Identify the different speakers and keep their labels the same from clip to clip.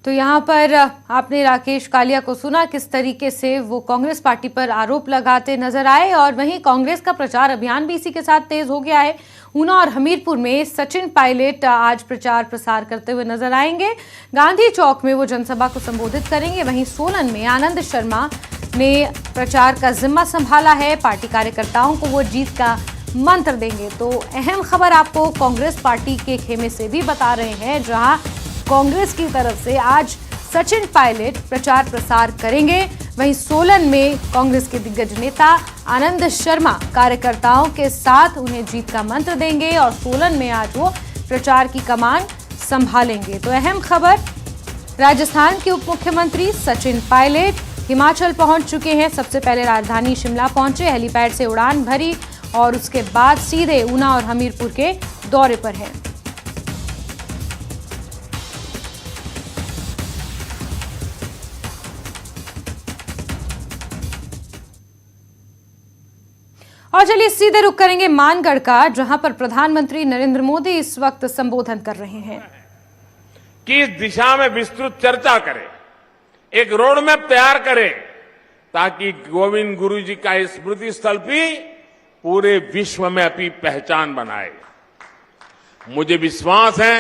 Speaker 1: तो यहाँ पर आपने राकेश कालिया को सुना किस तरीके से वो कांग्रेस पार्टी पर आरोप लगाते नजर आए, और वहीं कांग्रेस का प्रचार अभियान भी इसी के साथ तेज हो गया है। ऊना और हमीरपुर में सचिन पायलट आज प्रचार प्रसार करते हुए नजर आएंगे। गांधी चौक में वो जनसभा को संबोधित करेंगे। वहीं सोलन में आनंद शर्मा ने प्रचार का जिम्मा संभाला है। पार्टी कार्यकर्ताओं को वो जीत का मंत्र देंगे। तो अहम खबर आपको कांग्रेस पार्टी के खेमे से भी बता रहे हैं, जहां कांग्रेस की तरफ से आज सचिन पायलट प्रचार प्रसार करेंगे। वहीं सोलन में कांग्रेस के दिग्गज नेता आनंद शर्मा कार्यकर्ताओं के साथ उन्हें जीत का मंत्र देंगे और सोलन में आज वो प्रचार की कमान संभालेंगे। तो अहम खबर, राजस्थान के उप मुख्यमंत्री सचिन पायलट हिमाचल पहुंच चुके हैं। सबसे पहले राजधानी शिमला पहुंचे, हेलीपैड से उड़ान भरी और उसके बाद सीधे ऊना और हमीरपुर के दौरे पर हैं। और चलिए सीधे रुक करेंगे मानगढ़ का, जहां पर प्रधानमंत्री नरेंद्र मोदी इस वक्त संबोधन कर रहे हैं।
Speaker 2: किस दिशा में विस्तृत चर्चा करें, एक रोड मैप तैयार करें, ताकि गोविंद गुरु जी का स्मृति स्थल भी पूरे विश्व में अपनी पहचान बनाए। मुझे विश्वास है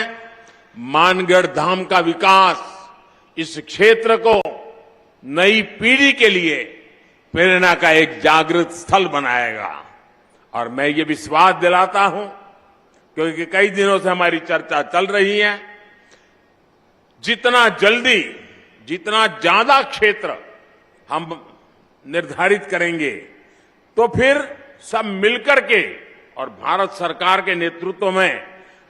Speaker 2: मानगढ़ धाम का विकास इस क्षेत्र को नई पीढ़ी के लिए प्रेरणा का एक जागृत स्थल बनाएगा। और मैं ये विश्वास दिलाता हूं, क्योंकि कई दिनों से हमारी चर्चा चल रही है, जितना जल्दी जितना ज्यादा क्षेत्र हम निर्धारित करेंगे, तो फिर सब मिलकर के और भारत सरकार के नेतृत्व में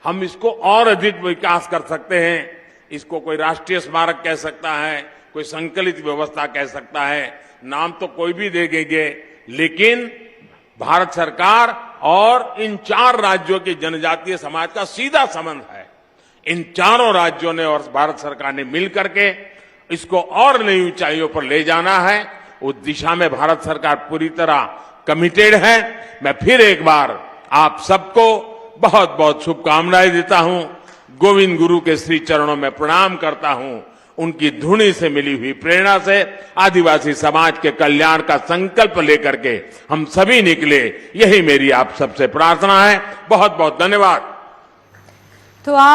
Speaker 2: हम इसको और अधिक विकास कर सकते हैं। इसको कोई राष्ट्रीय स्मारक कह सकता है, कोई संकलित व्यवस्था कह सकता है, नाम तो कोई भी दे देंगे, लेकिन भारत सरकार और इन 4 राज्यों के जनजातीय समाज का सीधा संबंध है। इन चारों राज्यों ने और भारत सरकार ने मिलकर के इसको और नई ऊंचाइयों पर ले जाना है। उस दिशा में भारत सरकार पूरी तरह कमिटेड है। मैं फिर एक बार आप सबको बहुत बहुत शुभकामनाएं देता हूं। गोविंद गुरु के श्री चरणों में प्रणाम करता हूं। उनकी धुनी से मिली हुई प्रेरणा से आदिवासी समाज के कल्याण का संकल्प लेकर के हम सभी निकले, यही मेरी आप सबसे प्रार्थना है। बहुत बहुत धन्यवाद।
Speaker 1: तो आप